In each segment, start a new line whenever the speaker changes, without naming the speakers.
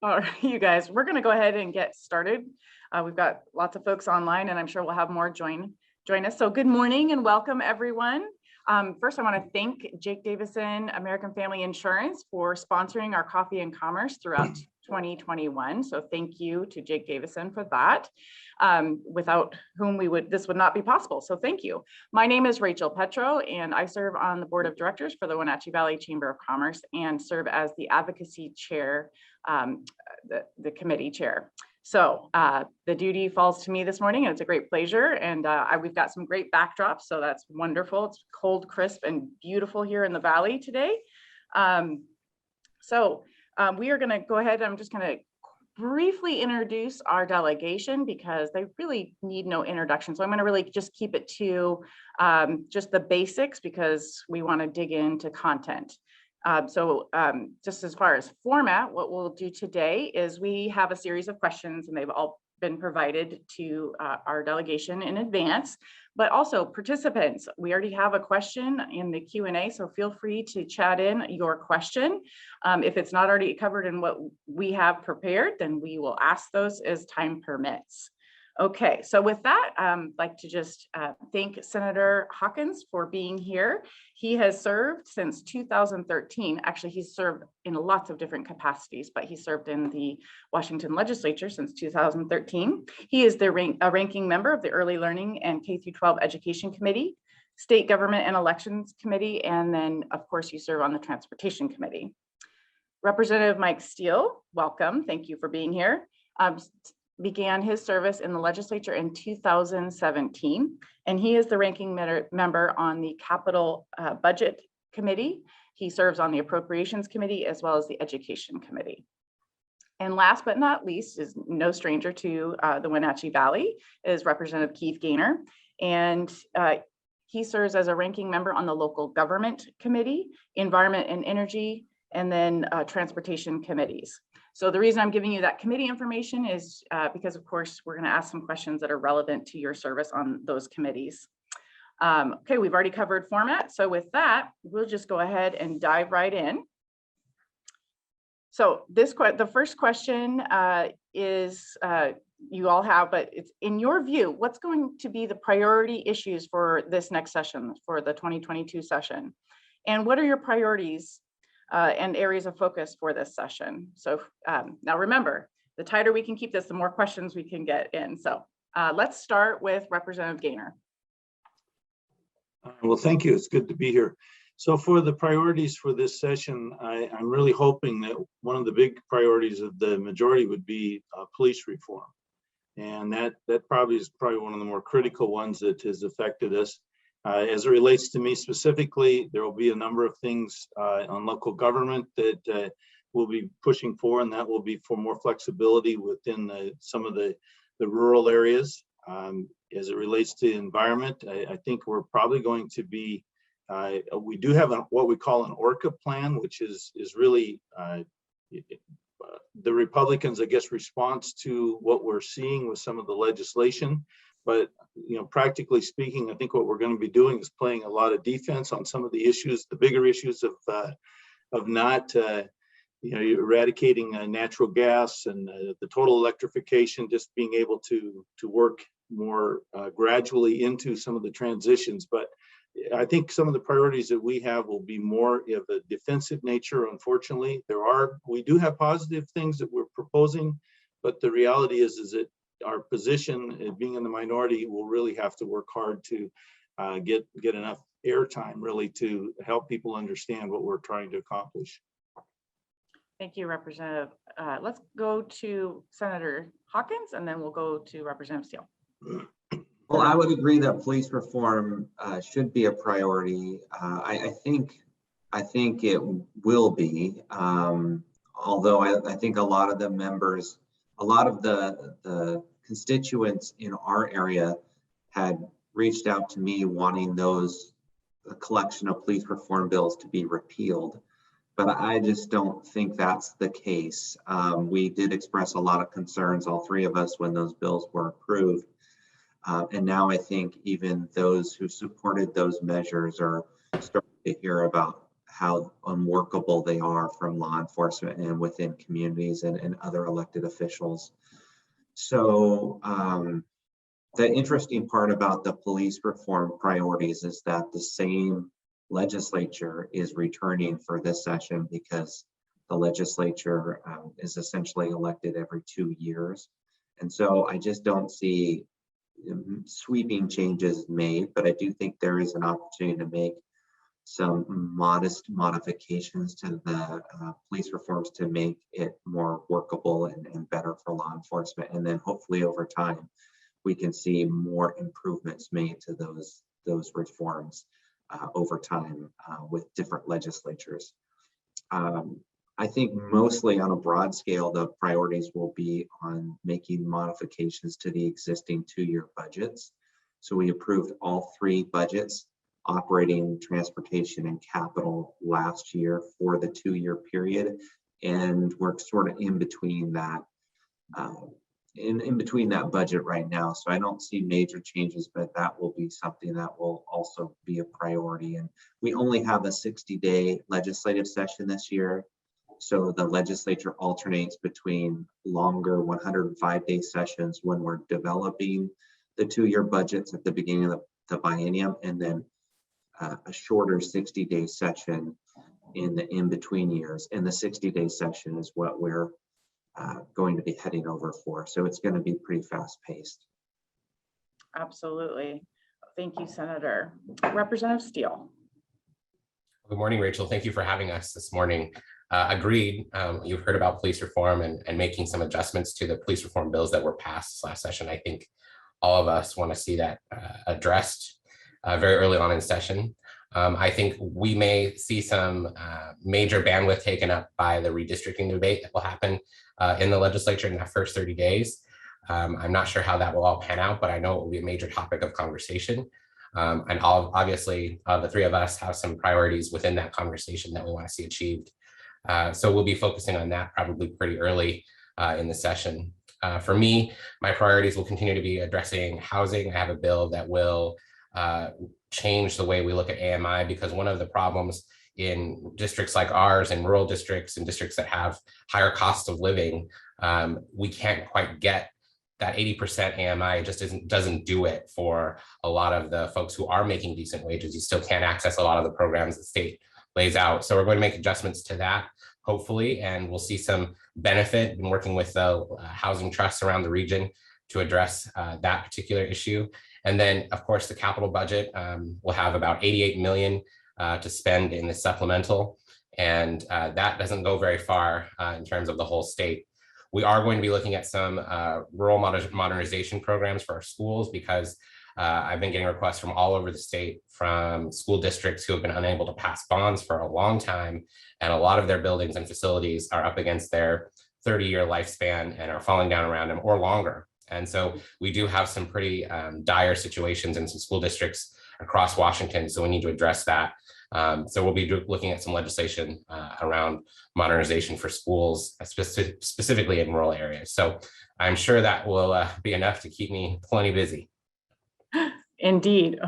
All right, you guys, we're going to go ahead and get started. We've got lots of folks online, and I'm sure we'll have more join us. So good morning and welcome, everyone. First, I want to thank Jake Davison, American Family Insurance, for sponsoring our Coffee and Commerce throughout 2021. So thank you to Jake Davison for that, without whom this would not be possible. So thank you. My name is Rachel Petro, and I serve on the board of directors for the Wenatchee Valley Chamber of Commerce and serve as the advocacy chair, the committee chair. So the duty falls to me this morning, and it's a great pleasure. And we've got some great backdrops, so that's wonderful. It's cold, crisp, and beautiful here in the valley today. We are going to go ahead. I'm just going to briefly introduce our delegation because they really need no introduction. So I'm going to really just keep it to just the basics because we want to dig into content. Just as far as format, what we'll do today is we have a series of questions, and they've all been provided to our delegation in advance, but also participants. We already have a question in the Q&A, so feel free to chat in your question. If it's not already covered in what we have prepared, then we will ask those as time permits. Okay, so with that, I'd like to just thank Senator Hawkins for being here. He has served since 2013. Actually, he's served in lots of different capacities, but he served in the Washington legislature since 2013. He is a ranking member of the Early Learning and K-12 Education Committee, State Government and Elections Committee, and then, of course, you serve on the Transportation Committee. Representative Mike Steele, welcome. Thank you for being here. Began his service in the legislature in 2017, and he is the ranking member on the Capital Budget Committee. He serves on the Appropriations Committee as well as the Education Committee. And last but not least, is no stranger to the Wenatchee Valley, is Representative Keith Gaynor, and he serves as a ranking member on the Local Government Committee, Environment and Energy, and then Transportation Committees. So the reason I'm giving you that committee information is because, of course, we're going to ask some questions that are relevant to your service on those committees. Okay, we've already covered format. So with that, we'll just go ahead and dive right in. So the first question is you all have, but it's in your view, what's going to be the priority issues for this next session, for the 2022 session? And what are your priorities and areas of focus for this session? So now remember, the tighter we can keep this, the more questions we can get in. So let's start with Representative Gaynor.
Well, thank you. It's good to be here. So for the priorities for this session, I'm really hoping that one of the big priorities of the majority would be police reform. And that probably is one of the more critical ones that has affected us. As it relates to me specifically, there will be a number of things on local government that we'll be pushing for, and that will be for more flexibility within some of the rural areas. As it relates to environment, I think we're probably going to be, we do have what we call an Orca Plan, which is really the Republicans, I guess, response to what we're seeing with some of the legislation. But practically speaking, I think what we're going to be doing is playing a lot of defense on some of the issues, the bigger issues of not eradicating natural gas and the total electrification, just being able to work more gradually into some of the transitions. But I think some of the priorities that we have will be more of a defensive nature. Unfortunately, we do have positive things that we're proposing, but the reality is that our position, being in the minority, will really have to work hard to get enough airtime really to help people understand what we're trying to accomplish.
Thank you, Representative. Let's go to Senator Hawkins, and then we'll go to Representative Steele.
Well, I would agree that police reform should be a priority. I think it will be, although I think a lot of the members, a lot of the constituents in our area had reached out to me wanting a collection of police reform bills to be repealed. But I just don't think that's the case. We did express a lot of concerns, all three of us, when those bills were approved. And now I think even those who supported those measures are starting to hear about how unworkable they are from law enforcement and within communities and other elected officials. So the interesting part about the police reform priorities is that the same legislature is returning for this session, because the legislature is essentially elected every 2 years. And so I just don't see sweeping changes made, but I do think there is an opportunity to make some modest modifications to the police reforms to make it more workable and better for law enforcement. And then hopefully over time, we can see more improvements made to those reforms over time with different legislatures. I think mostly on a broad scale, the priorities will be on making modifications to the existing 2-year budgets. So we approved all 3 budgets, operating, transportation, and capital, last year for the 2-year period. And we're sort of in between that in between that budget right now. So I don't see major changes, but that will be something that will also be a priority. And we only have a 60-day legislative session this year. So the legislature alternates between longer 105-day sessions when we're developing the 2-year budgets at the beginning of the biennium, and then a shorter 60-day session in the in-between years. And the 60-day session is what we're going to be heading over for. So it's going to be pretty fast-paced.
Absolutely. Thank you, Senator. Representative Steele.
Good morning, Rachel. Thank you for having us this morning. Agreed. You've heard about police reform and making some adjustments to the police reform bills that were passed last session. I think all of us want to see that addressed very early on in session. I think we may see some major bandwidth taken up by the redistricting debate that will happen in the legislature in that first 30 days. I'm not sure how that will all pan out, but I know it will be a major topic of conversation. And obviously, the 3 of us have some priorities within that conversation that we want to see achieved. So we'll be focusing on that probably pretty early in the session. For me, my priorities will continue to be addressing housing. I have a bill that will change the way we look at AMI, because one of the problems in districts like ours and rural districts and districts that have higher costs of living, we can't quite get that 80% AMI. It just doesn't do it for a lot of the folks who are making decent wages. You still can't access a lot of the programs the state lays out. So we're going to make adjustments to that, hopefully, and we'll see some benefit in working with the housing trusts around the region to address that particular issue. And then, of course, the capital budget will have about 88 million to spend in the supplemental, and that doesn't go very far in terms of the whole state. We are going to be looking at some rural modernization programs for our schools, because I've been getting requests from all over the state from school districts who have been unable to pass bonds for a long time. And a lot of their buildings and facilities are up against their 30-year lifespan and are falling down around them or longer. And so we do have some pretty dire situations in some school districts across Washington. So we need to address that. So we'll be looking at some legislation around modernization for schools, specifically in rural areas. So I'm sure that will be enough to keep me plenty busy.
Indeed.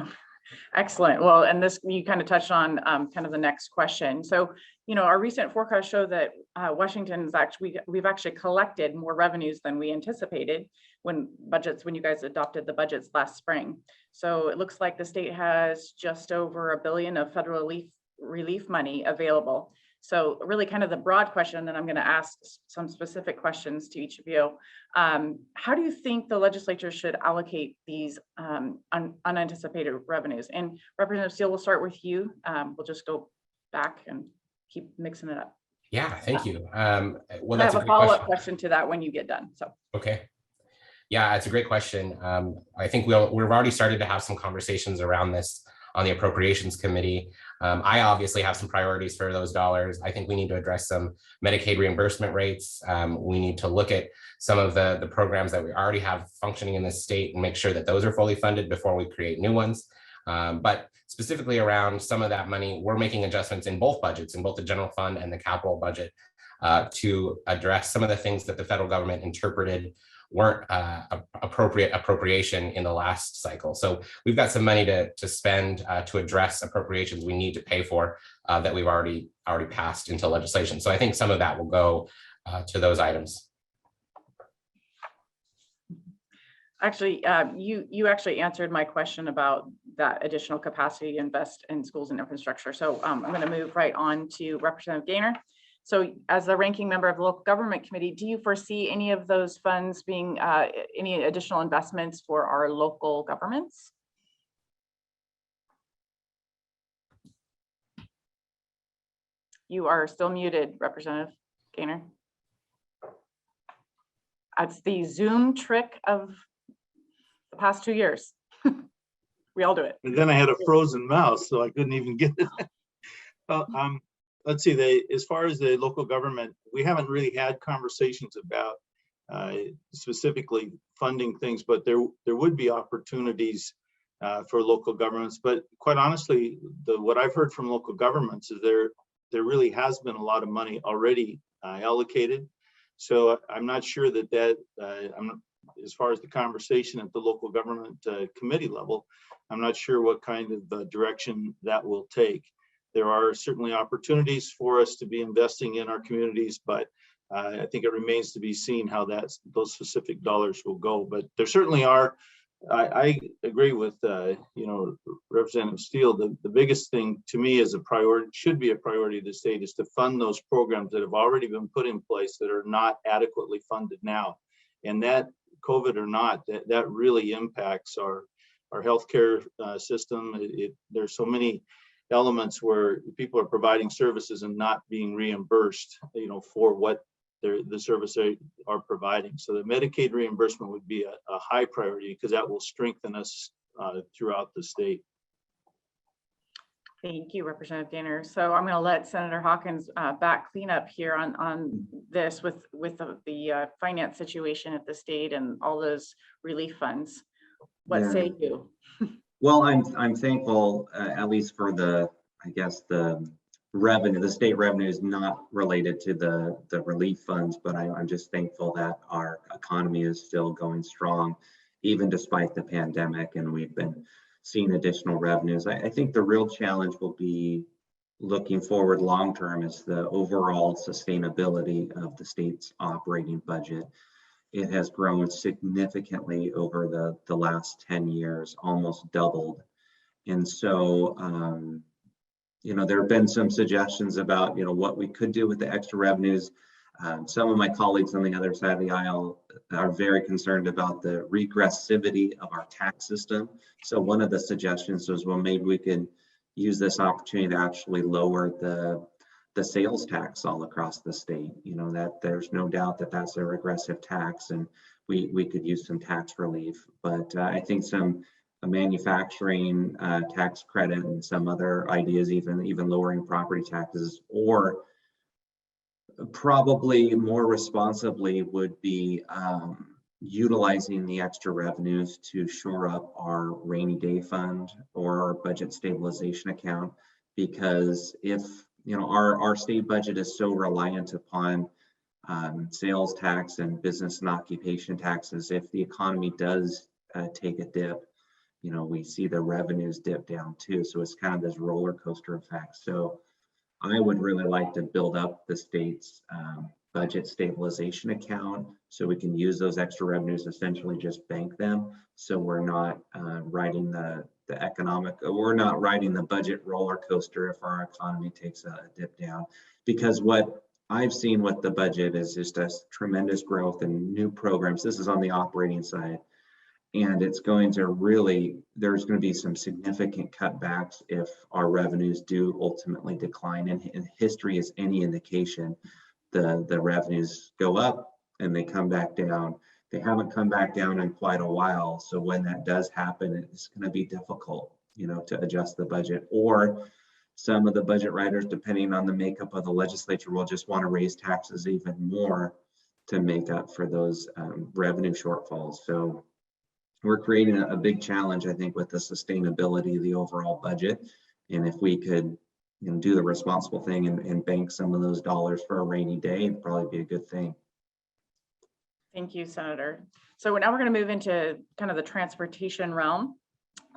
Excellent. Well, and this, you kind of touched on kind of the next question. So, you know, our recent forecasts show that Washington's we've actually collected more revenues than we anticipated when you guys adopted the budgets last spring. So it looks like the state has just over $1 billion of federal relief money available. So really kind of the broad question, and then I'm going to ask some specific questions to each of you. How do you think the legislature should allocate these unanticipated revenues? And Representative Steele, we'll start with you. We'll just go back and keep mixing it up.
Yeah, thank you. Well,
I have a follow-up question to that when you get done. So
okay. Yeah, it's a great question. I think we've already started to have some conversations around this on the Appropriations Committee. I obviously have some priorities for those dollars. I think we need to address some Medicaid reimbursement rates. We need to look at some of the programs that we already have functioning in the state and make sure that those are fully funded before we create new ones. But specifically around some of that money, we're making adjustments in both budgets, in both the general fund and the capital budget, to address some of the things that the federal government interpreted weren't appropriate appropriation in the last cycle. So we've got some money to spend to address appropriations we need to pay for that we've already passed into legislation. So I think some of that will go to those items.
Actually, you actually answered my question about that additional capacity to invest in schools and infrastructure. So I'm going to move right on to Representative Gaynor. So as the ranking member of the local government committee, do you foresee any of those funds being any additional investments for our local governments? You are still muted, Representative Gaynor. That's the Zoom trick of the past 2 years. We all do it.
And then I had a frozen mouse, so I couldn't even get it. Well, let's see, as far as the local government, we haven't really had conversations about specifically funding things, but there would be opportunities for local governments. But quite honestly, what I've heard from local governments is there really has been a lot of money already allocated. So I'm not sure that as far as the conversation at the local government committee level, I'm not sure what kind of direction that will take. There are certainly opportunities for us to be investing in our communities, but I think it remains to be seen how those specific dollars will go. But there certainly are. I agree with Representative Steele. The biggest thing to me is a priority, should be a priority of the state, is to fund those programs that have already been put in place that are not adequately funded now. And that, COVID or not, that really impacts our healthcare system. There's so many elements where people are providing services and not being reimbursed, for what the service they are providing. So the Medicaid reimbursement would be a high priority because that will strengthen us throughout the state.
Thank you, Representative Gaynor. So I'm going to let Senator Hawkins back clean up here on this with the finance situation at the state and all those relief funds. What say you?
Well, I'm thankful, at least for the revenue. The state revenue is not related to the relief funds, but I'm just thankful that our economy is still going strong, even despite the pandemic, and we've been seeing additional revenues. I think the real challenge will be looking forward long term is the overall sustainability of the state's operating budget. It has grown significantly over the last 10 years, almost doubled. And so, there have been some suggestions about, what we could do with the extra revenues. Some of my colleagues on the other side of the aisle are very concerned about the regressivity of our tax system. So one of the suggestions was, well, maybe we could use this opportunity to actually lower the sales tax all across the state. That there's no doubt that that's a regressive tax, and we could use some tax relief. But I think a manufacturing tax credit and some other ideas, even lowering property taxes, or probably more responsibly would be utilizing the extra revenues to shore up our rainy day fund or our budget stabilization account. Because if our state budget is so reliant upon sales tax and business and occupation taxes, if the economy does take a dip, we see the revenues dip down too. So it's kind of this roller coaster effect. So I would really like to build up the state's budget stabilization account so we can use those extra revenues, essentially just bank them. So we're not riding we're not riding the budget roller coaster if our economy takes a dip down. Because what I've seen with the budget is just a tremendous growth in new programs. This is on the operating side. And it's going to there's going to be some significant cutbacks if our revenues do ultimately decline. And history is any indication, the revenues go up and they come back down. They haven't come back down in quite a while. So when that does happen, it's going to be difficult, to adjust the budget. Or some of the budget writers, depending on the makeup of the legislature, will just want to raise taxes even more to make up for those revenue shortfalls. So we're creating a big challenge, I think, with the sustainability of the overall budget. And if we could do the responsible thing and bank some of those dollars for a rainy day, it'd probably be a good thing.
Thank you, Senator. So now we're going to move into kind of the transportation realm.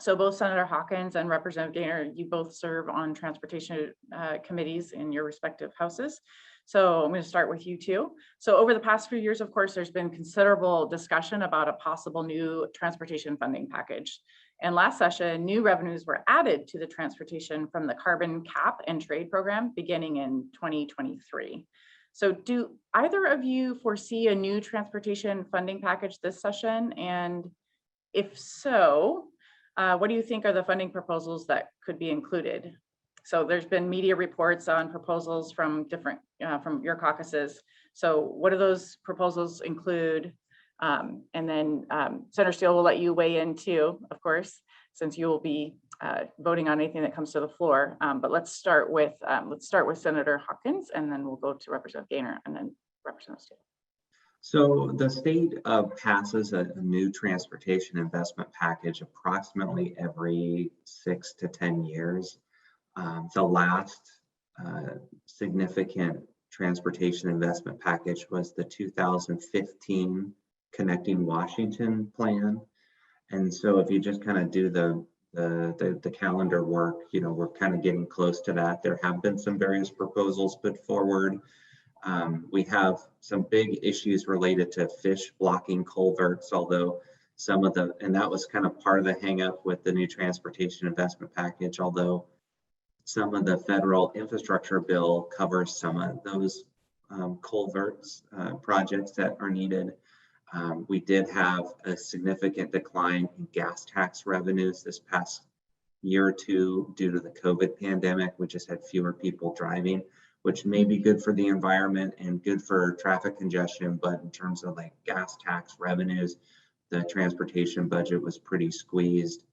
So both Senator Hawkins and Representative Gaynor, you both serve on transportation committees in your respective houses. So I'm going to start with you two. So over the past few years, of course, there's been considerable discussion about a possible new transportation funding package. And last session, new revenues were added to the transportation from the carbon cap and trade program beginning in 2023. So do either of you foresee a new transportation funding package this session? And if so, what do you think are the funding proposals that could be included? So there's been media reports on proposals from different, from your caucuses. So what do those proposals include? And then Senator Steele will let you weigh in too, of course, since you will be voting on anything that comes to the floor. But let's start with Senator Hawkins, and then we'll go to Representative Gaynor and then Representative Steele.
So the state passes a new transportation investment package approximately every 6 to 10 years. The last significant transportation investment package was the 2015 Connecting Washington Plan. And so if you just kind of do the calendar work, we're kind of getting close to that. There have been some various proposals put forward. We have some big issues related to fish blocking culverts, although and that was kind of part of the hang up with the new transportation investment package, although some of the federal infrastructure bill covers some of those culverts projects that are needed. We did have a significant decline in gas tax revenues this past year or two due to the COVID pandemic. We just had fewer people driving, which may be good for the environment and good for traffic congestion. But in terms of like gas tax revenues, the transportation budget was pretty squeezed.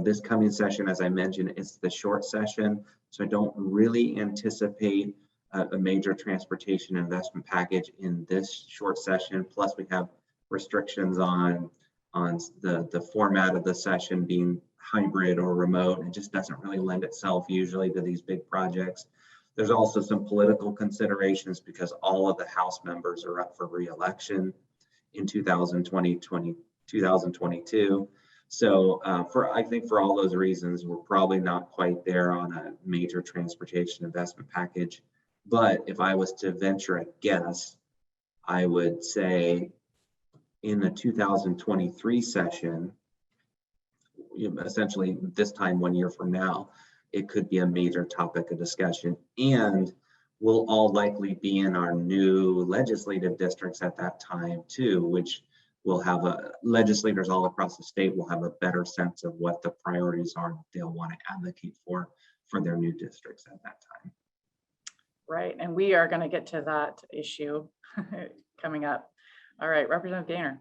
This coming session, as I mentioned, it's the short session. So I don't really anticipate a major transportation investment package in this short session. Plus we have restrictions on the format of the session being hybrid or remote. It just doesn't really lend itself usually to these big projects. There's also some political considerations because all of the House members are up for re-election in 2022. So I think for all those reasons, we're probably not quite there on a major transportation investment package. But if I was to venture a guess, I would say in the 2023 session, essentially this time 1 year from now, it could be a major topic of discussion. And we'll all likely be in our new legislative districts at that time too, which will have legislators all across the state will have a better sense of what the priorities are that they'll want to advocate for their new districts at that time.
Right, and we are going to get to that issue coming up. All right, Representative Gaynor.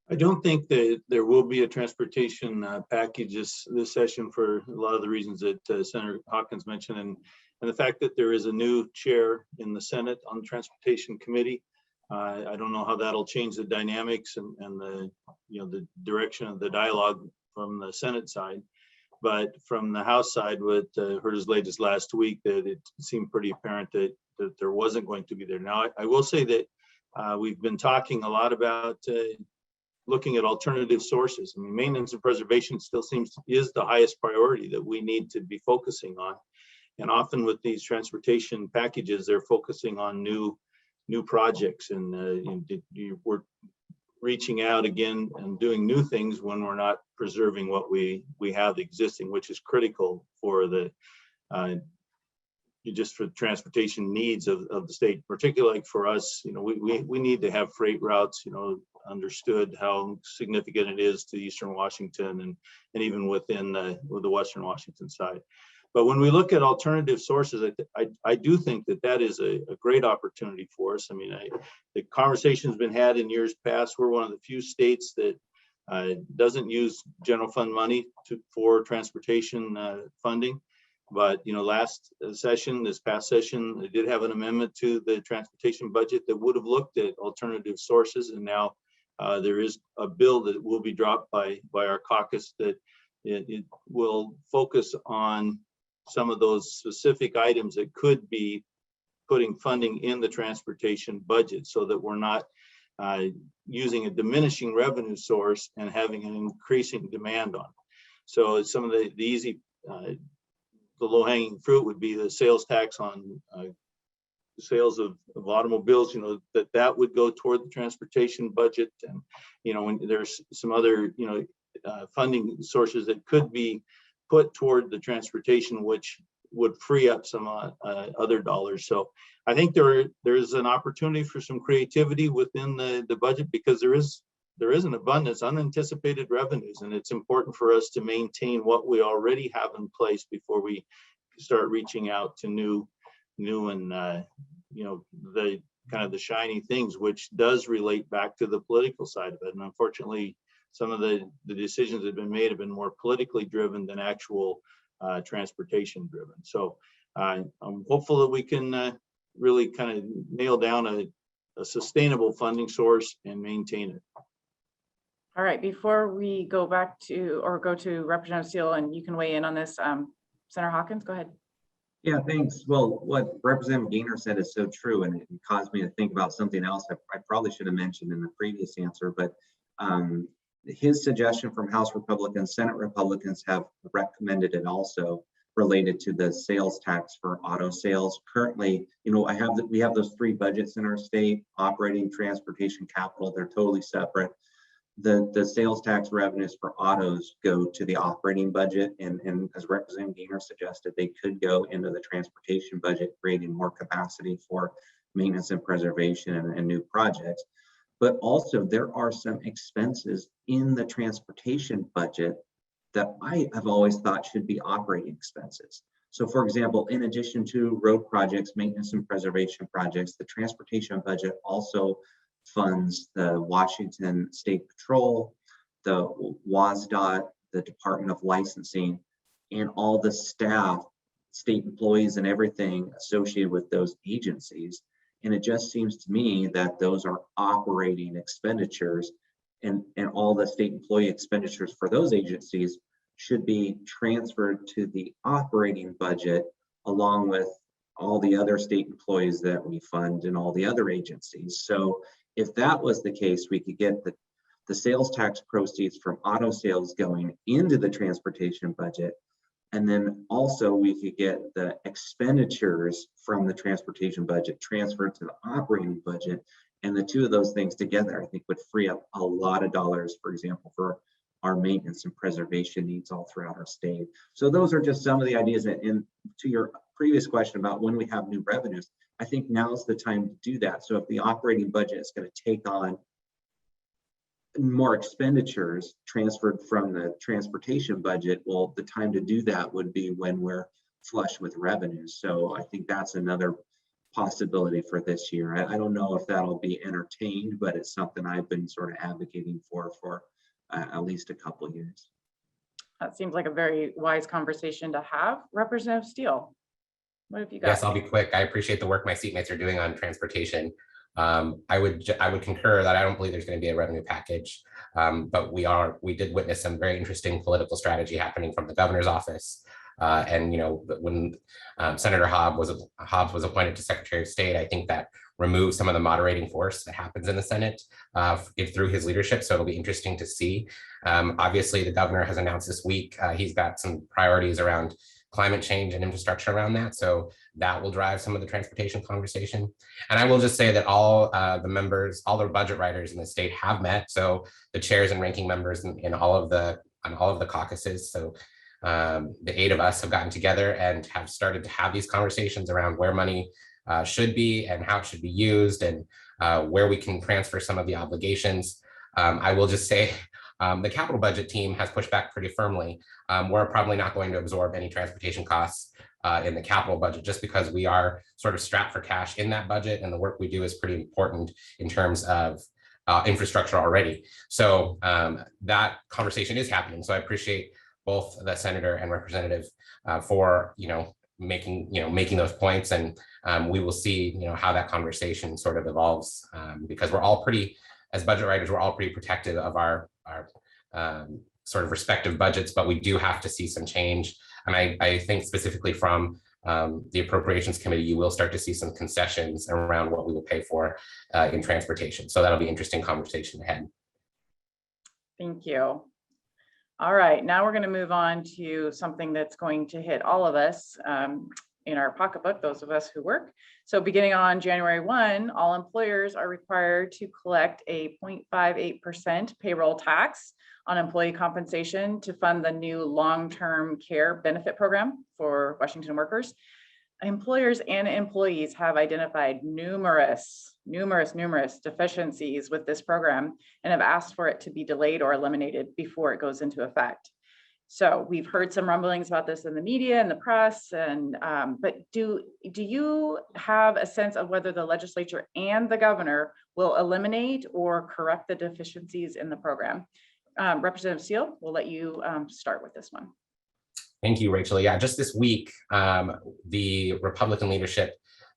I don't think that there will be a transportation package this session for a lot of the reasons that Senator Hawkins mentioned, and the fact that there is a new chair in the Senate on the Transportation Committee. I don't know how that'll change the dynamics and the the direction of the dialogue from the Senate side, but from the House side, what heard as late as last week, that it seemed pretty apparent that there wasn't going to be there. Now, I will say that we've been talking a lot about looking at alternative sources. I mean, maintenance and preservation still is the highest priority that we need to be focusing on. And often with these transportation packages, they're focusing on new projects, and we're reaching out again and doing new things when we're not preserving what we have existing, which is critical for the just for the transportation needs of the state, particularly like for us. We need to have freight routes, understood how significant it is to Eastern Washington and even within the Western Washington side. But when we look at alternative sources, I do think that is a great opportunity for us. I mean, the conversation's been had in years past. We're one of the few states that doesn't use general fund money for transportation funding. But this past session, they did have an amendment to the transportation budget that would have looked at alternative sources, and now there is a bill that will be dropped by our caucus that it will focus on some of those specific items that could be putting funding in the transportation budget so that we're not using a diminishing revenue source and having an increasing demand on it. So some of the easy, the low-hanging fruit would be the sales tax on sales of automobiles, that would go toward the transportation budget. And, when there's some other, funding sources that could be put toward the transportation, which would free up some other dollars. So I think there's an opportunity for some creativity within the budget, because there is an abundance, unanticipated revenues, and it's important for us to maintain what we already have in place before we start reaching out to new and the kind of the shiny things, which does relate back to the political side of it. And unfortunately, some of the decisions that have been made have been more politically driven than actual transportation driven. So I'm hopeful that we can really kind of nail down a sustainable funding source and maintain it.
All right, before we go back to go to Representative Steele, and you can weigh in on this, Senator Hawkins, go ahead.
Yeah, thanks. Well, what Representative Gaynor said is so true, and it caused me to think about something else I probably should have mentioned in the previous answer, but his suggestion from House Republicans, Senate Republicans have recommended it also, related to the sales tax for auto sales. Currently, we have those three budgets in our state: operating, transportation, capital. They're totally separate. The sales tax revenues for autos go to the operating budget, and as Representative Gaynor suggested, they could go into the transportation budget, creating more capacity for maintenance and preservation and new projects. But also there are some expenses in the transportation budget that I have always thought should be operating expenses. So for example, in addition to road projects, maintenance and preservation projects, the transportation budget also funds the Washington State Patrol, the WSDOT, the Department of Licensing, and all the staff, state employees, and everything associated with those agencies. And it just seems to me that those are operating expenditures, and all the state employee expenditures for those agencies should be transferred to the operating budget, along with all the other state employees that we fund and all the other agencies. So if that was the case, we could get the sales tax proceeds from auto sales going into the transportation budget. And then also we could get the expenditures from the transportation budget transferred to the operating budget. And the two of those things together, I think, would free up a lot of dollars, for example, for our maintenance and preservation needs all throughout our state. So those are just some of the ideas. And to your previous question about when we have new revenues, I think now's the time to do that. So if the operating budget is going to take on more expenditures transferred from the transportation budget, well, the time to do that would be when we're flush with revenues. So I think that's another possibility for this year. I don't know if that'll be entertained, but it's something I've been sort of advocating for at least a couple of years. That
seems like a very wise conversation to have. Representative Steele, what have you got?
Yes, I'll be quick. I appreciate the work my seatmates are doing on transportation. I would concur that I don't believe there's going to be a revenue package, but we did witness some very interesting political strategy happening from the governor's office. And when Senator Hobbs was appointed to Secretary of State, I think that removed some of the moderating force that happens in the Senate through his leadership. So it'll be interesting to see. Obviously, the governor has announced this week he's got some priorities around climate change and infrastructure around that. So that will drive some of the transportation conversation. And I will just say that all the members, all the budget writers in the state have met. So the chairs and ranking members in all of the caucuses. So the 8 of us have gotten together and have started to have these conversations around where money should be and how it should be used, and where we can transfer some of the obligations. I will just say the capital budget team has pushed back pretty firmly. We're probably not going to absorb any transportation costs in the capital budget, just because we are sort of strapped for cash in that budget, and the work we do is pretty important in terms of infrastructure already. So that conversation is happening. So I appreciate both the senator and representative for making those points, and we will see how that conversation sort of evolves, because we're all pretty, as budget writers, we're all pretty protective of our sort of respective budgets, but we do have to see some change. And I think specifically from the Appropriations Committee, you will start to see some concessions around what we will pay for in transportation. So that'll be an interesting conversation ahead.
Thank you. All right, now we're going to move on to something that's going to hit all of us in our pocketbook, those of us who work. So beginning on January 1, all employers are required to collect a 0.58% payroll tax on employee compensation to fund the new long-term care benefit program for Washington workers. Employers and employees have identified numerous deficiencies with this program and have asked for it to be delayed or eliminated before it goes into effect. So we've heard some rumblings about this in the media and the press, and but do you have a sense of whether the legislature and the governor will eliminate or correct the deficiencies in the program? Representative Steele, we'll let you start with this one.
Thank you, Rachel. Yeah, just this week, the Republican leadership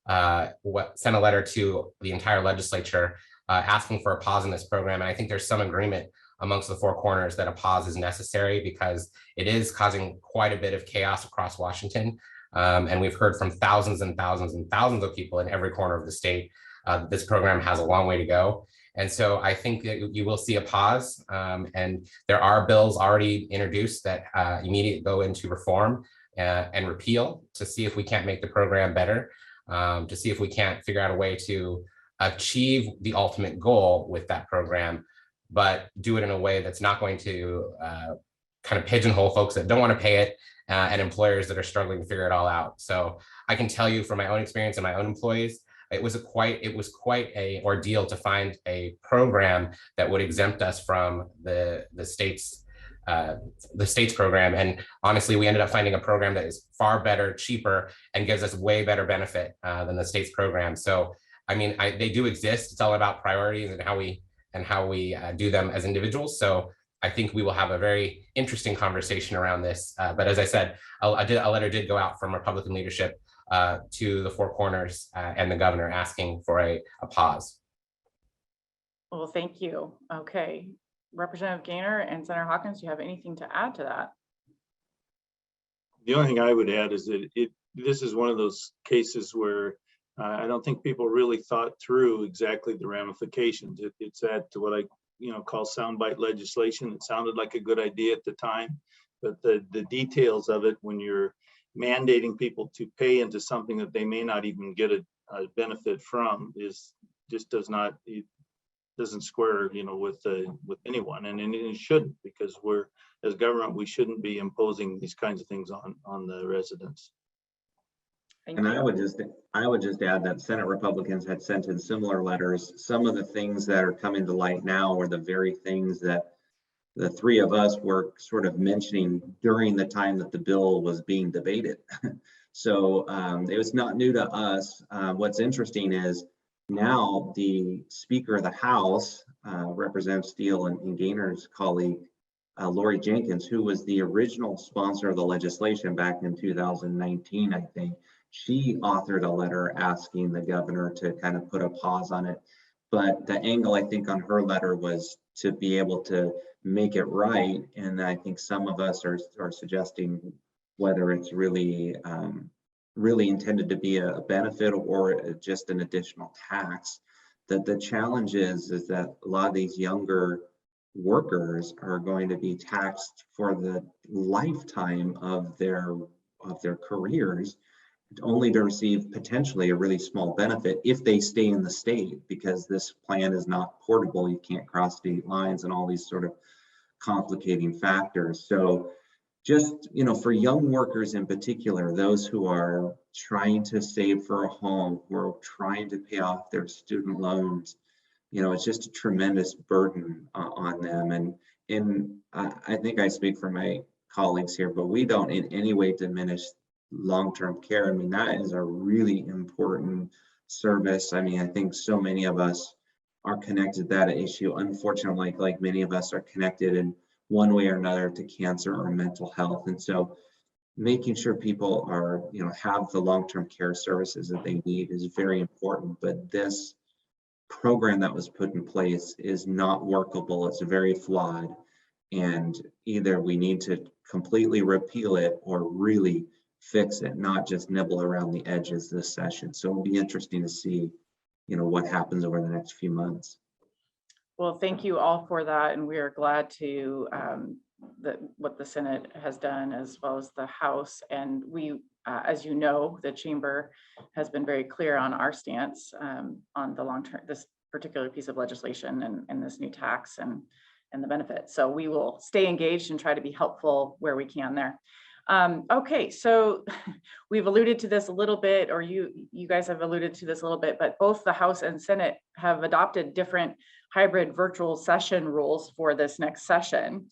sent a letter to the entire legislature asking for a pause in this program. And I think there's some agreement amongst the four corners that a pause is necessary because it is causing quite a bit of chaos across Washington. And we've heard from thousands and thousands and thousands of people in every corner of the state that this program has a long way to go. And so I think that you will see a pause, and there are bills already introduced that immediately go into reform and repeal to see if we can't make the program better, to see if we can't figure out a way to achieve the ultimate goal with that program, but do it in a way that's not going to kind of pigeonhole folks that don't want to pay it and employers that are struggling to figure it all out. So I can tell you from my own experience and my own employees, it was quite a ordeal to find a program that would exempt us from the state's program. And honestly, we ended up finding a program that is far better, cheaper, and gives us way better benefit than the state's program. So, I mean, they do exist. It's all about priorities and how we do them as individuals. So I think we will have a very interesting conversation around this. But as I said, a letter did go out from Republican leadership to the four corners and the governor asking for a pause.
Well, thank you. Okay, Representative Gaynor and Senator Hawkins, do you have anything to add to that?
The only thing I would add is that this is one of those cases where I don't think people really thought through exactly the ramifications. It's that to what I call soundbite legislation. It sounded like a good idea at the time, but the details of it, when you're mandating people to pay into something that they may not even get a benefit from, doesn't square with anyone, and it shouldn't, because we're, as government, we shouldn't be imposing these kinds of things on the residents.
And I would just add that Senate Republicans had sent in similar letters. Some of the things that are coming to light now are the very things that the three of us were sort of mentioning during the time that the bill was being debated. So it was not new to us. What's interesting is now the Speaker of the House, Representative Steele and Gaynor's colleague, Lori Jenkins, who was the original sponsor of the legislation back in 2019, I think, she authored a letter asking the governor to kind of put a pause on it. But the angle, I think, on her letter was to be able to make it right. And I think some of us are suggesting whether it's really intended to be a benefit or just an additional tax. That the challenge is that a lot of these younger workers are going to be taxed for the lifetime of their careers, only to receive potentially a really small benefit if they stay in the state, because this plan is not portable. You can't cross state lines and all these sort of complicating factors. So just, for young workers in particular, those who are trying to save for a home, who are trying to pay off their student loans, it's just a tremendous burden on them. And I think I speak for my colleagues here, but we don't in any way diminish long-term care. I mean, that is a really important service. I mean, I think so many of us are connected to that issue. Unfortunately, like many of us are connected in one way or another to cancer or mental health. And so making sure people are, have the long-term care services that they need is very important. But this program that was put in place is not workable. It's very flawed. And either we need to completely repeal it or really fix it, not just nibble around the edges this session. So it'll be interesting to see, what happens over the next few months.
Well, thank you all for that, and we are glad to what the Senate has done as well as the House. And we, as you know, the Chamber has been very clear on our stance on the long-term, this particular piece of legislation and this new tax and the benefits. So we will stay engaged and try to be helpful where we can there. Okay, so we've alluded to this a little bit, or you guys have alluded to this a little bit, but both the House and Senate have adopted different hybrid virtual session rules for this next session.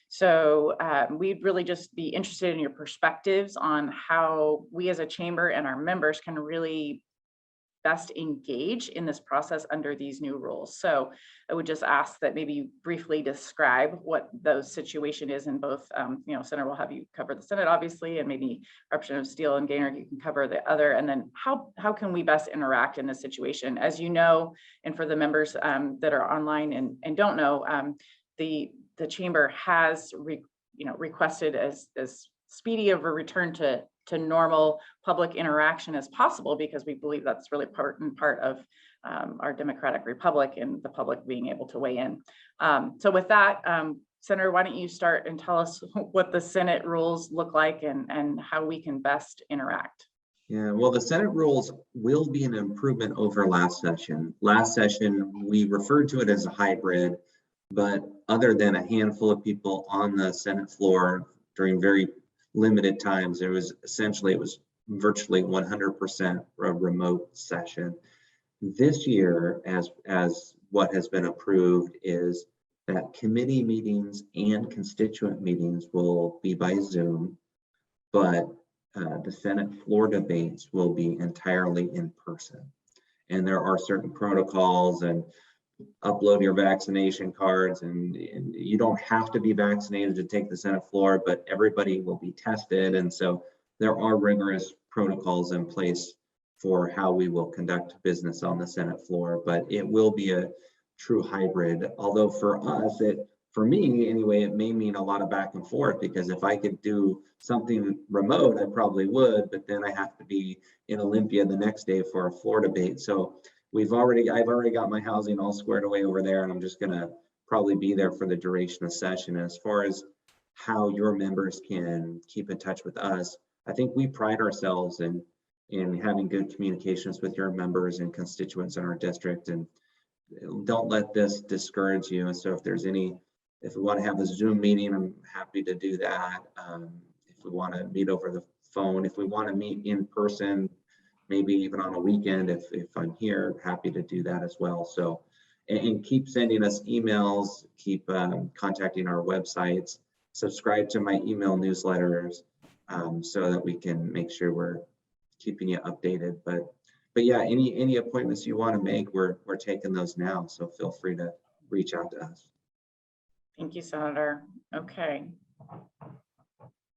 So we'd really just be interested in your perspectives on how we as a chamber and our members can really best engage in this process under these new rules. So I would just ask that maybe you briefly describe what those situation is in both, Senator, will have you cover the Senate, obviously, and maybe Representative Steele and Gaynor, you can cover the other, and then how can we best interact in this situation? As you know, and for the members that are online and don't know, the Chamber has requested as speedy of a return to normal public interaction as possible, because we believe that's really part of our democratic republic and the public being able to weigh in. So with that, Senator, why don't you start and tell us what the Senate rules look like and how we can best interact?
Yeah, well, the Senate rules will be an improvement over last session. Last session, we referred to it as a hybrid, but other than a handful of people on the Senate floor during very limited times, it was virtually 100% a remote session. This year, as what has been approved, is that committee meetings and constituent meetings will be by Zoom, but the Senate floor debates will be entirely in person. And there are certain protocols, and upload your vaccination cards, and you don't have to be vaccinated to take the Senate floor, but everybody will be tested. And so there are rigorous protocols in place for how we will conduct business on the Senate floor, but it will be a true hybrid. Although for us, for me anyway, it may mean a lot of back and forth, because if I could do something remote, I probably would, but then I have to be in Olympia the next day for a floor debate. So I've already got my housing all squared away over there, and I'm just gonna probably be there for the duration of the session. As far as how your members can keep in touch with us, I think we pride ourselves in having good communications with your members and constituents in our district, and don't let this discourage you. And so if we want to have a Zoom meeting, I'm happy to do that. If we want to meet over the phone, if we want to meet in person, maybe even on a weekend, if I'm here, happy to do that as well. So, and keep sending us emails, keep contacting our websites, subscribe to my email newsletters, so that we can make sure we're keeping you updated. But yeah, any appointments you want to make, we're taking those now. So feel free to reach out to us.
Thank you, Senator. Okay.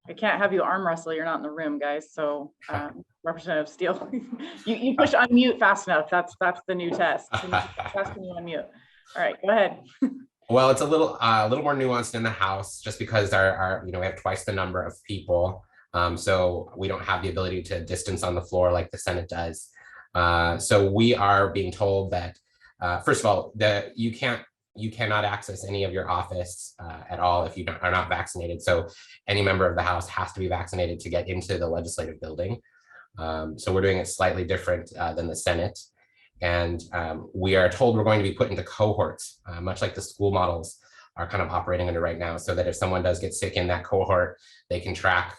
I can't have you arm wrestle. You're not in the room, guys. So Representative Steele, you push unmute fast enough. That's the new test. Can you unmute? All right, go ahead.
Well, it's a little more nuanced in the House, just because our we have twice the number of people, so we don't have the ability to distance on the floor like the Senate does. So we are being told that first of all, that you cannot access any of your office at all if you are not vaccinated. So any member of the House has to be vaccinated to get into the legislative building. So we're doing it slightly different than the Senate. And we are told we're going to be put into cohorts, much like the school models are kind of operating under right now, so that if someone does get sick in that cohort, they can track,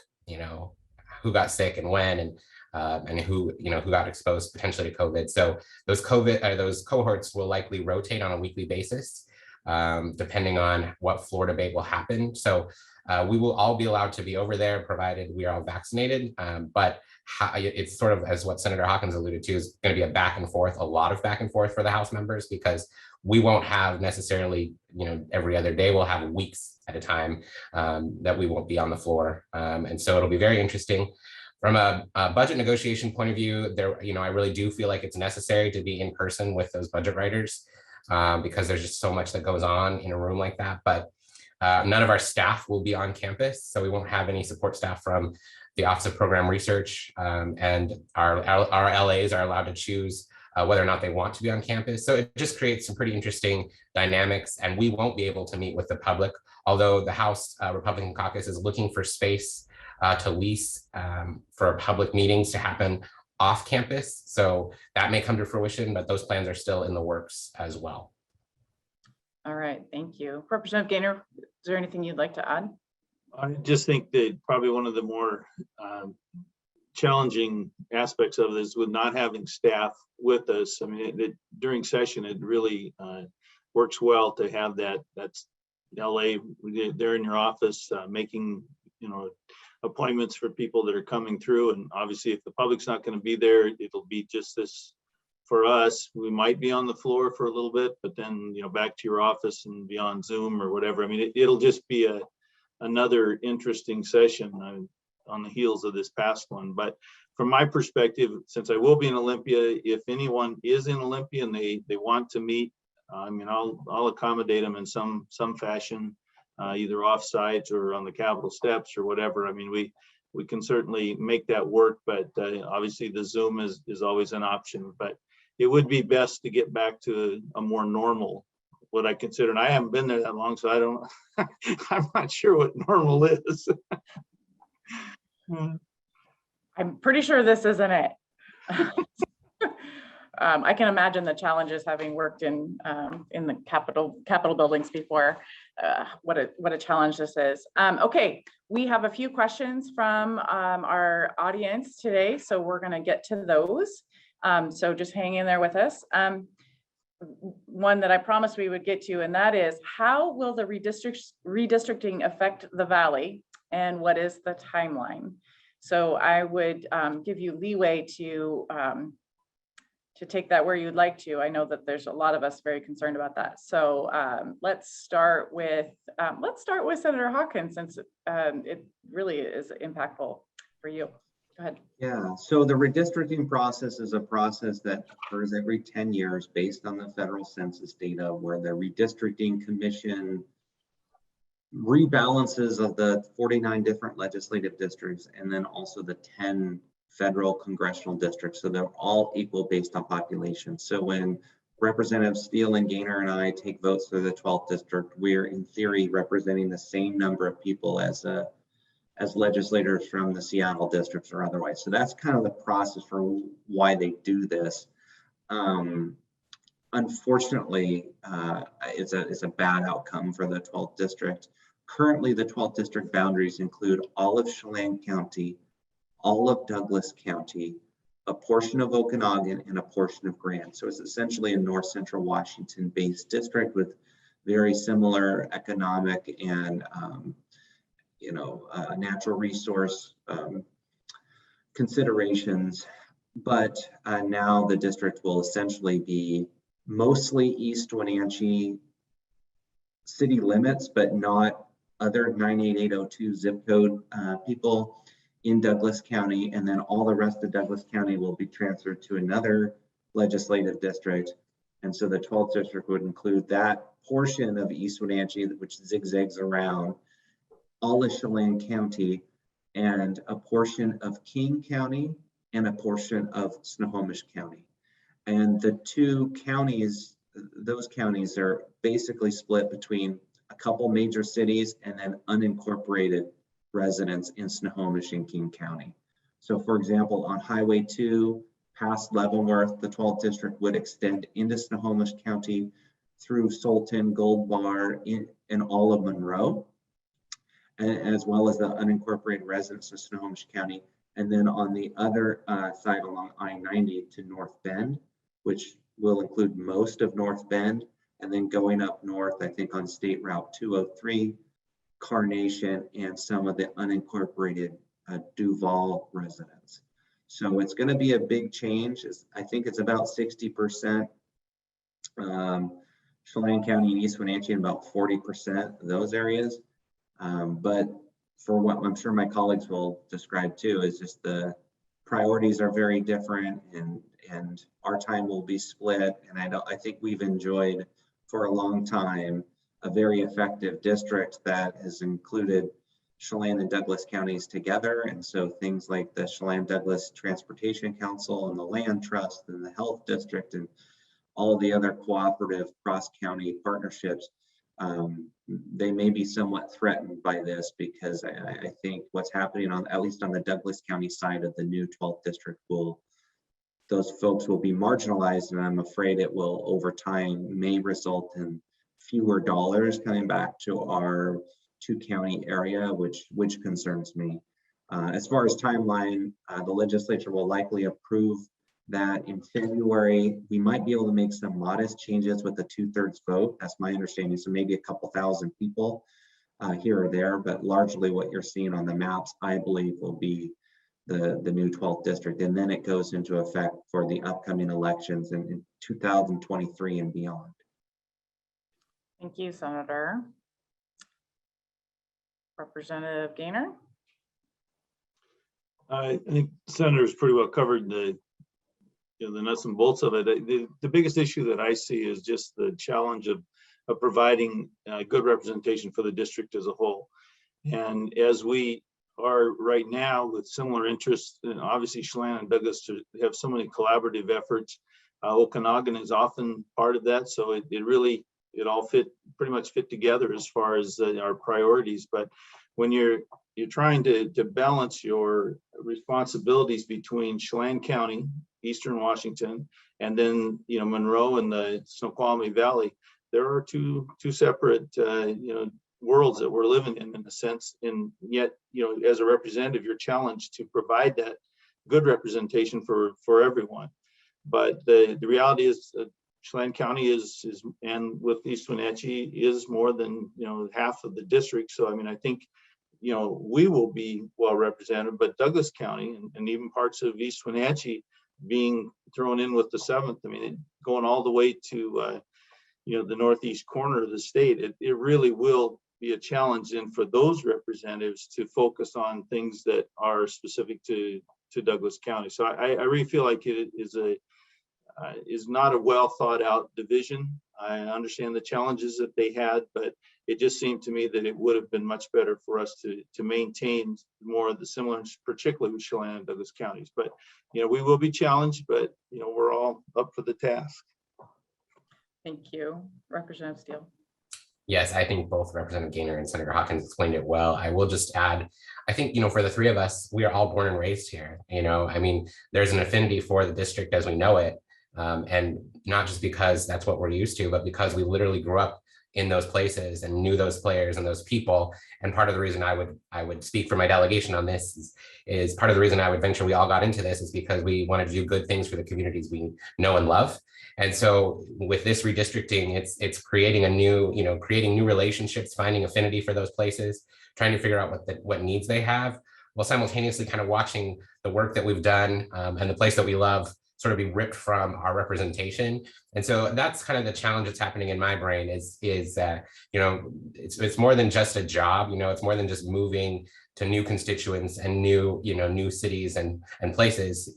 who got sick and when, and who got exposed potentially to COVID. So those cohorts will likely rotate on a weekly basis, depending on what floor debate will happen. So we will all be allowed to be over there, provided we are all vaccinated. But it's sort of, as what Senator Hawkins alluded to, is going to be a lot of back and forth for the House members, because we won't have necessarily, every other day. We'll have weeks at a time that we won't be on the floor. And so it'll be very interesting. From a budget negotiation point of view, I really do feel like it's necessary to be in person with those budget writers, because there's just so much that goes on in a room like that. But none of our staff will be on campus, so we won't have any support staff from the Office of Program Research, and our LAs are allowed to choose whether or not they want to be on campus. So it just creates some pretty interesting dynamics, and we won't be able to meet with the public, although the House Republican Caucus is looking for space to lease for public meetings to happen off campus. So that may come to fruition, but those plans are still in the works as well.
All right, thank you. Representative Gaynor, is there anything you'd like to add?
I just think that probably one of the more challenging aspects of this with not having staff with us. I mean, during session, it really works well to have that. That's LA, they're in your office making, appointments for people that are coming through. And obviously, if the public's not going to be there, it'll be just this for us. We might be on the floor for a little bit, but then, back to your office and be on Zoom or whatever. I mean, it'll just be another interesting session on the heels of this past one. But from my perspective, since I will be in Olympia, if anyone is in Olympia and they want to meet, I mean, I'll accommodate them in some fashion, either off sites or on the Capitol steps or whatever. I mean, we can certainly make that work, but obviously the Zoom is always an option. But it would be best to get back to a more normal, what I consider, and I haven't been there that long, so I don't, I'm not sure what normal is.
I'm pretty sure this isn't it. I can imagine the challenges having worked in the Capitol buildings before. What a challenge this is. Okay, we have a few questions from our audience today, so we're going to get to those. So just hang in there with us. One that I promised we would get to, and that is, how will the redistricting affect the Valley, and what is the timeline? So I would give you leeway to take that where you'd like to. I know that there's a lot of us very concerned about that. So let's start with Senator Hawkins, since it really is impactful for you. Go ahead.
Yeah, so the redistricting process is a process that occurs every 10 years based on the federal census data, where the redistricting commission rebalances of the 49 different legislative districts and then also the 10 federal congressional districts. So they're all equal based on population. So when Representative Steele and Gaynor and I take votes for the 12th district, we're in theory representing the same number of people as legislators from the Seattle districts or otherwise. So that's kind of the process for why they do this. Unfortunately, it's a bad outcome for the 12th district. Currently, the 12th district boundaries include all of Chelan County, all of Douglas County, a portion of Okanagan, and a portion of Grant. So it's essentially a North Central Washington based district with very similar economic and natural resource considerations. But now the district will essentially be mostly East Wenatchee city limits, but not other 98802 zip code people in Douglas County, and then all the rest of Douglas County will be transferred to another legislative district. And so the 12th district would include that portion of East Wenatchee, which zigzags around all of Chelan County, and a portion of King County and a portion of Snohomish County. And the two counties, those counties are basically split between a couple major cities and then unincorporated residents in Snohomish and King County. So for example, on Highway 2 past Leavenworth, the 12th district would extend into Snohomish County through Sultan, Gold Bar, and all of Monroe, as well as the unincorporated residents of Snohomish County. And then on the other side along I-90 to North Bend, which will include most of North Bend, and then going up north, I think on State Route 203, Carnation, and some of the unincorporated Duval residents. So it's going to be a big change. I think it's about 60% Chelan County and East Wenatchee, and about 40% of those areas. But for what I'm sure my colleagues will describe too, is just the priorities are very different, and our time will be split. And I think we've enjoyed for a long time a very effective district that has included Chelan and Douglas counties together. And so things like the Chelan-Douglas Transportation Council and the Land Trust and the Health District and all the other cooperative cross-county partnerships, they may be somewhat threatened by this, because I think what's happening on, at least on the Douglas County side of the new 12th district, those folks will be marginalized, and I'm afraid it will over time may result in fewer dollars coming back to our 2-county area, which concerns me. As far as timeline, the legislature will likely approve that in February. We might be able to make some modest changes with the 2/3 vote. That's my understanding. So maybe a couple thousand people here or there, but largely what you're seeing on the maps, I believe, will be the new 12th district. And then it goes into effect for the upcoming elections in 2023 and beyond.
Thank you, Senator. Representative Gaynor.
I think the Senator's pretty well covered the nuts and bolts of it. The biggest issue that I see is just the challenge of providing good representation for the district as a whole. And as we are right now with similar interests, and obviously Chelan and Douglas to have so many collaborative efforts, Okanagan is often part of that. So it all pretty much fit together as far as our priorities. But when you're trying to balance your responsibilities between Chelan County, Eastern Washington, and then Monroe and the Snoqualmie Valley, there are two separate worlds that we're living in a sense. And yet, as a representative, you're challenged to provide that good representation for everyone. But the reality is Chelan County is and with East Wenatchee is more than half of the district. So I mean, I think we will be well represented, but Douglas County and even parts of East Wenatchee being thrown in with the 7th, I mean, going all the way to the northeast corner of the state, it really will be a challenge then for those representatives to focus on things that are specific to Douglas County. So I really feel like it is not a well thought out division. I understand the challenges that they had, but it just seemed to me that it would have been much better for us to maintain more of the similarities, particularly with Chelan and Douglas counties. But we will be challenged, but we're all up for the task.
Thank you, Representative Steele.
Yes, I think both Representative Gaynor and Senator Hawkins explained it well. I will just add, I think, for the three of us, we are all born and raised here. I mean, there's an affinity for the district as we know it. And not just because that's what we're used to, but because we literally grew up in those places and knew those players and those people. And part of the reason I would speak for my delegation on this is part of the reason I would venture we all got into this is because we wanted to do good things for the communities we know and love. And so with this redistricting, it's creating a new, creating new relationships, finding affinity for those places, trying to figure out what needs they have, while simultaneously kind of watching the work that we've done and the place that we love sort of be ripped from our representation. And so that's kind of the challenge that's happening in my brain is that, it's more than just a job, it's more than just moving to new constituents and new cities and places.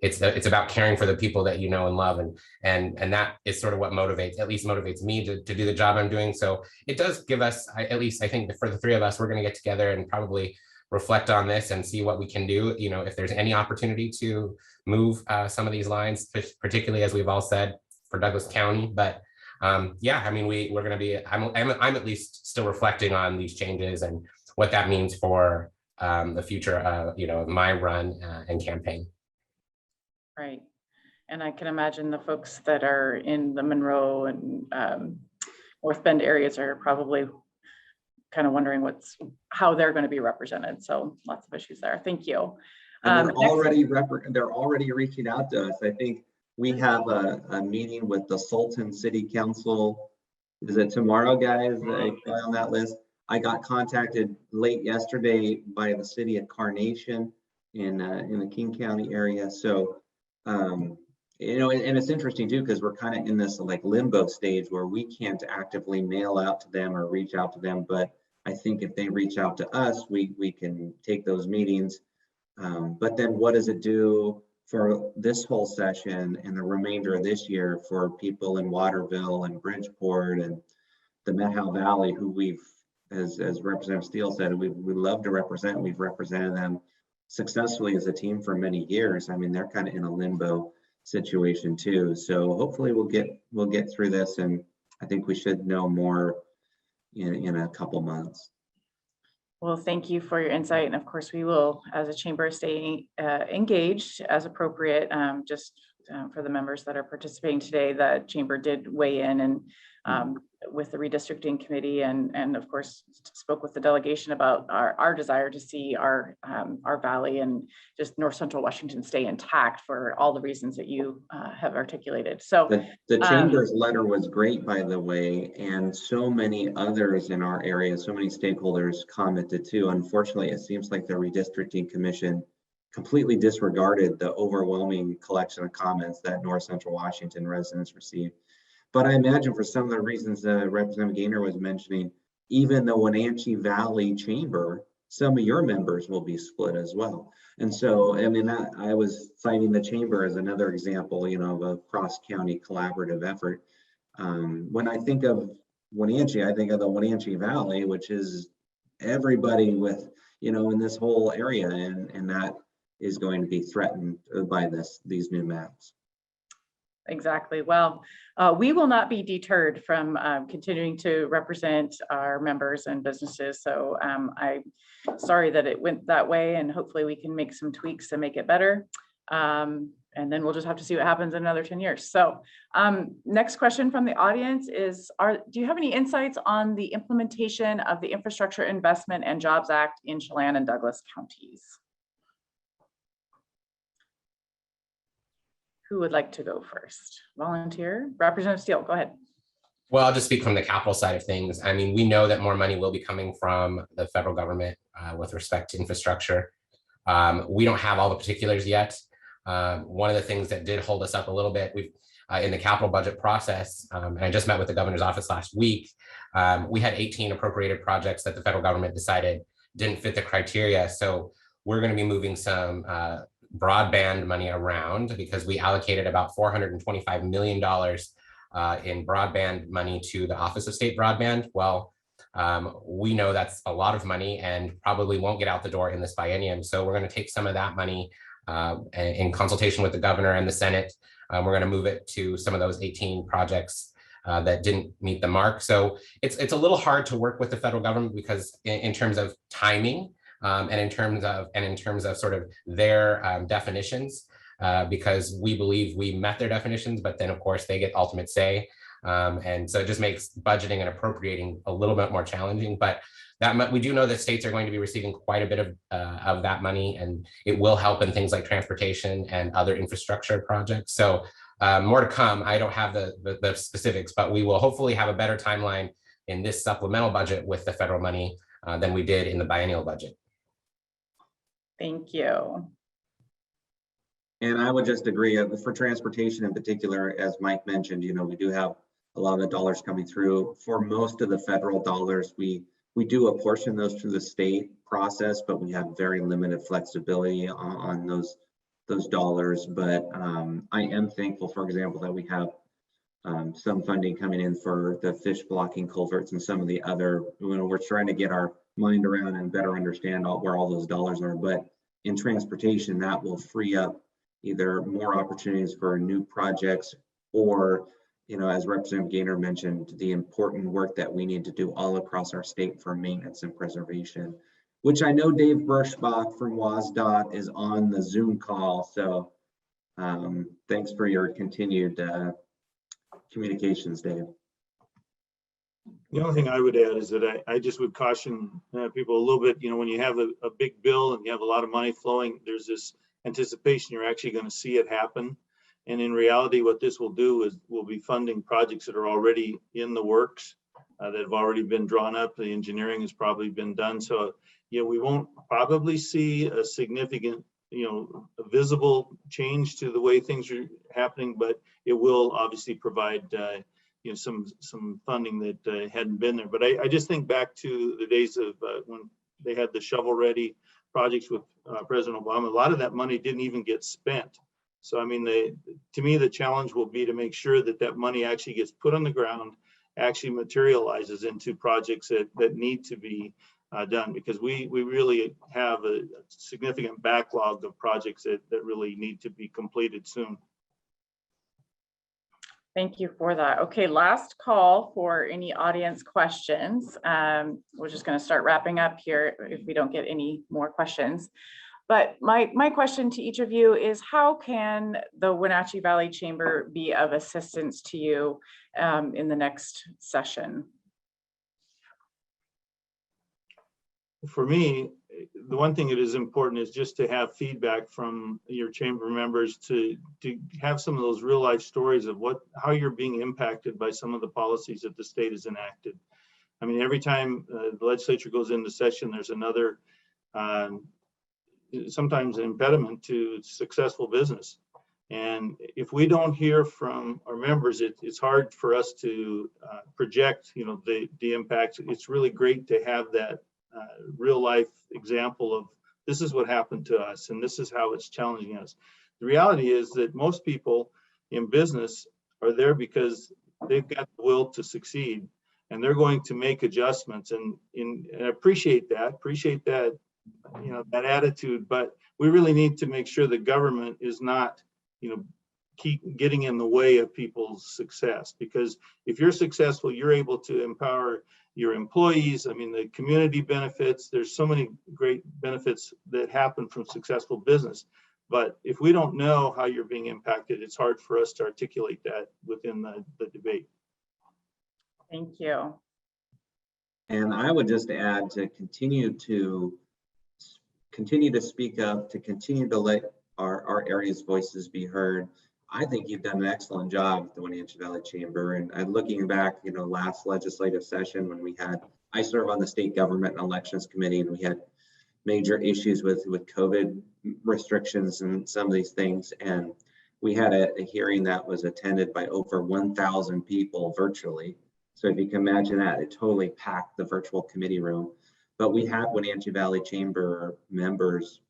It's about caring for the people that you know and love. And that is sort of what motivates me to do the job I'm doing. So it does give us, at least I think for the three of us, we're going to get together and probably reflect on this and see what we can do. If there's any opportunity to move some of these lines, particularly as we've all said for Douglas County. But yeah, I mean, we're going to be, I'm at least still reflecting on these changes and what that means for the future of my run and campaign.
Right. And I can imagine the folks that are in the Monroe and North Bend areas are probably kind of wondering how they're going to be represented. So lots of issues there. Thank you.
And they're already reaching out to us. I think we have a meeting with the Sultan City Council. Is it tomorrow, guys? On that list. I got contacted late yesterday by the city of Carnation in the King County area. So and it's interesting too, because we're kind of in this like limbo stage where we can't actively mail out to them or reach out to them. But I think if they reach out to us, we can take those meetings. But then what does it do for this whole session and the remainder of this year for people in Waterville and Bridgeport and the Methow Valley who we've as Representative Steele said, we love to represent. We've represented them successfully as a team for many years. I mean, they're kind of in a limbo situation too. So hopefully we'll get through this, and I think we should know more in a couple months.
Well, thank you for your insight. And of course, we will, as a chamber, stay engaged as appropriate. For the members that are participating today, the chamber did weigh in and with the redistricting committee, and of course spoke with the delegation about our desire to see our valley and just North Central Washington stay intact for all the reasons that you have articulated. So
the chamber's letter was great, by the way, and so many others in our area, so many stakeholders commented too. Unfortunately, it seems like the redistricting commission completely disregarded the overwhelming collection of comments that North Central Washington residents received. But I imagine for some of the reasons that Representative Gaynor was mentioning, even the Wenatchee Valley Chamber, some of your members will be split as well. And so, I mean, I was citing the chamber as another example, of a cross-county collaborative effort. When I think of Wenatchee, I think of the Wenatchee Valley, which is everybody with, in this whole area, and that is going to be threatened by these new maps.
Exactly. Well, we will not be deterred from continuing to represent our members and businesses. So I'm sorry that it went that way, and hopefully we can make some tweaks to make it better. And then we'll just have to see what happens in another 10 years. So next question from the audience is, do you have any insights on the implementation of the Infrastructure Investment and Jobs Act in Chelan and Douglas counties? Who would like to go first? Volunteer? Representative Steele, go ahead.
Well, I'll just speak from the capital side of things. I mean, we know that more money will be coming from the federal government with respect to infrastructure. We don't have all the particulars yet. One of the things that did hold us up a little bit, we've in the capital budget process, and I just met with the governor's office last week, we had 18 appropriated projects that the federal government decided didn't fit the criteria. So we're going to be moving some broadband money around, because we allocated about $425 million in broadband money to the Office of State Broadband. Well, we know that's a lot of money and probably won't get out the door in this biennium. So we're going to take some of that money in consultation with the governor and the Senate. We're going to move it to some of those 18 projects that didn't meet the mark. So it's a little hard to work with the federal government, because in terms of timing, and in terms of sort of their definitions, because we believe we met their definitions, but then of course they get ultimate say. And so it just makes budgeting and appropriating a little bit more challenging. But that we do know that states are going to be receiving quite a bit of that money, and it will help in things like transportation and other infrastructure projects. So more to come. I don't have the specifics, but we will hopefully have a better timeline in this supplemental budget with the federal money than we did in the biennial budget.
Thank you.
And I would just agree for transportation in particular, as Mike mentioned, we do have a lot of dollars coming through. For most of the federal dollars, we do apportion those through the state process, but we have very limited flexibility on those dollars. But I am thankful, for example, that we have some funding coming in for the fish blocking culverts and some of the other, we're trying to get our mind around and better understand where all those dollars are. But in transportation, that will free up either more opportunities for new projects, or, as Representative Gaynor mentioned, the important work that we need to do all across our state for maintenance and preservation, which I know Dave Birschbach from WSDOT is on the Zoom call. So thanks for your continued communications, Dave.
The only thing I would add is that I just would caution people a little bit, when you have a big bill and you have a lot of money flowing, there's this anticipation you're actually going to see it happen. And in reality, what this will do is we'll be funding projects that are already in the works, that have already been drawn up. The engineering has probably been done. So, we won't probably see a significant, a visible change to the way things are happening, but it will obviously provide some funding that hadn't been there. But I just think back to the days of when they had the shovel-ready projects with President Obama. A lot of that money didn't even get spent. So I mean, to me, the challenge will be to make sure that that money actually gets put on the ground, actually materializes into projects that need to be done, because we really have a significant backlog of projects that really need to be completed soon.
Thank you for that. Okay, last call for any audience questions. We're just going to start wrapping up here if we don't get any more questions. But my question to each of you is, how can the Wenatchee Valley Chamber be of assistance to you in the next session?
For me, the one thing that is important is just to have feedback from your chamber members, to have some of those real life stories of how you're being impacted by some of the policies that the state has enacted. I mean, every time the legislature goes into session, there's another sometimes an impediment to successful business. And if we don't hear from our members, it's hard for us to project, the impact. It's really great to have that real life example of, this is what happened to us and this is how it's challenging us. The reality is that most people in business are there because they've got the will to succeed, and they're going to make adjustments, and appreciate that, that attitude. But we really need to make sure the government is not, keep getting in the way of people's success, because if you're successful, you're able to empower your employees. I mean, the community benefits, there's so many great benefits that happen from successful business. But if we don't know how you're being impacted, it's hard for us to articulate that within the debate.
Thank you.
And I would just add to continue to speak up, to continue to let our area's voices be heard. I think you've done an excellent job at the Wenatchee Valley Chamber. And looking back, last legislative session when I serve on the State Government and Elections Committee, and we had major issues with COVID restrictions and some of these things. And we had a hearing that was attended by over 1,000 people virtually. So if you can imagine that, it totally packed the virtual committee room. But we had Wenatchee Valley Chamber members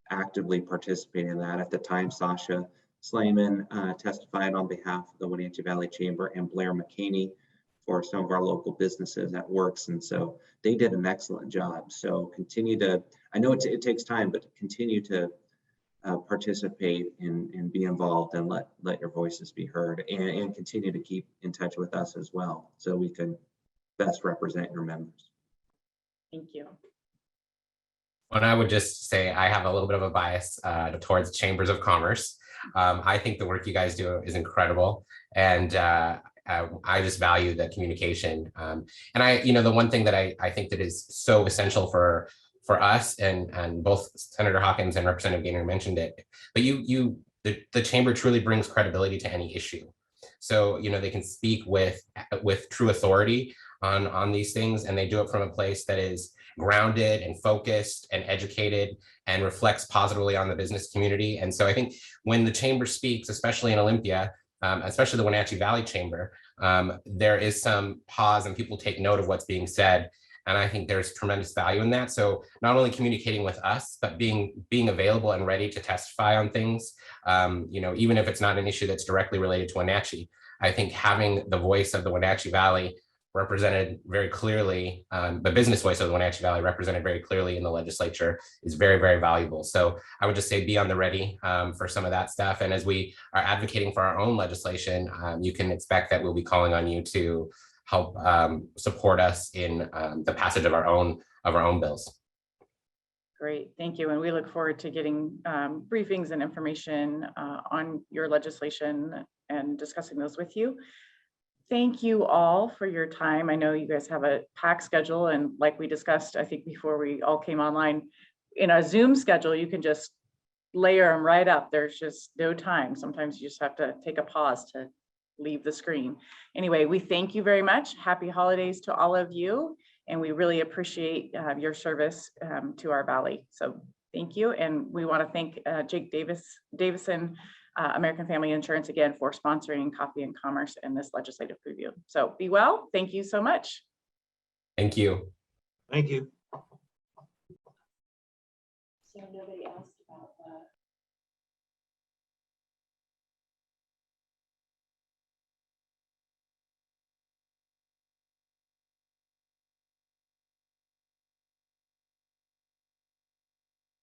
actively participating in that. At the time, Sasha Slayman testified on behalf of the Wenatchee Valley Chamber, and Blair McCaney for some of our local businesses at Works. And so they did an excellent job. So continue to, I know it takes time, but continue to participate and be involved, and let your voices be heard, and continue to keep in touch with us as well, so we can best represent your members.
Thank you.
And I would just say I have a little bit of a bias towards chambers of commerce. I think the work you guys do is incredible, and I just value the communication. And the one thing that I think that is so essential for us, and both Senator Hawkins and Representative Gaynor mentioned it, but the chamber truly brings credibility to any issue. So they can speak with true authority on these things, and they do it from a place that is grounded and focused and educated and reflects positively on the business community. And so I think when the chamber speaks, especially in Olympia, especially the Wenatchee Valley Chamber, there is some pause and people take note of what's being said. And I think there's tremendous value in that. So not only communicating with us, but being available and ready to testify on things, even if it's not an issue that's directly related to Wenatchee. I think having the voice of the Wenatchee Valley represented very clearly, the business voice of the Wenatchee Valley represented very clearly in the legislature is very, very valuable. So I would just say be on the ready for some of that stuff. And as we are advocating for our own legislation, you can expect that we'll be calling on you to help support us in the passage of our own bills.
Great, thank you. And we look forward to getting briefings and information on your legislation and discussing those with you. Thank you all for your time. I know you guys have a packed schedule, and like we discussed, I think before we all came online, in a Zoom schedule, you can just layer them right up. There's just no time. Sometimes you just have to take a pause to leave the screen. Anyway, we thank you very much. Happy holidays to all of you. And we really appreciate your service to our valley. So thank you. And we want to thank Jake Davison, American Family Insurance, again, for sponsoring Coffee and Commerce and this legislative preview. So be well. Thank you so much.
Thank you.
Thank you.
So nobody asked about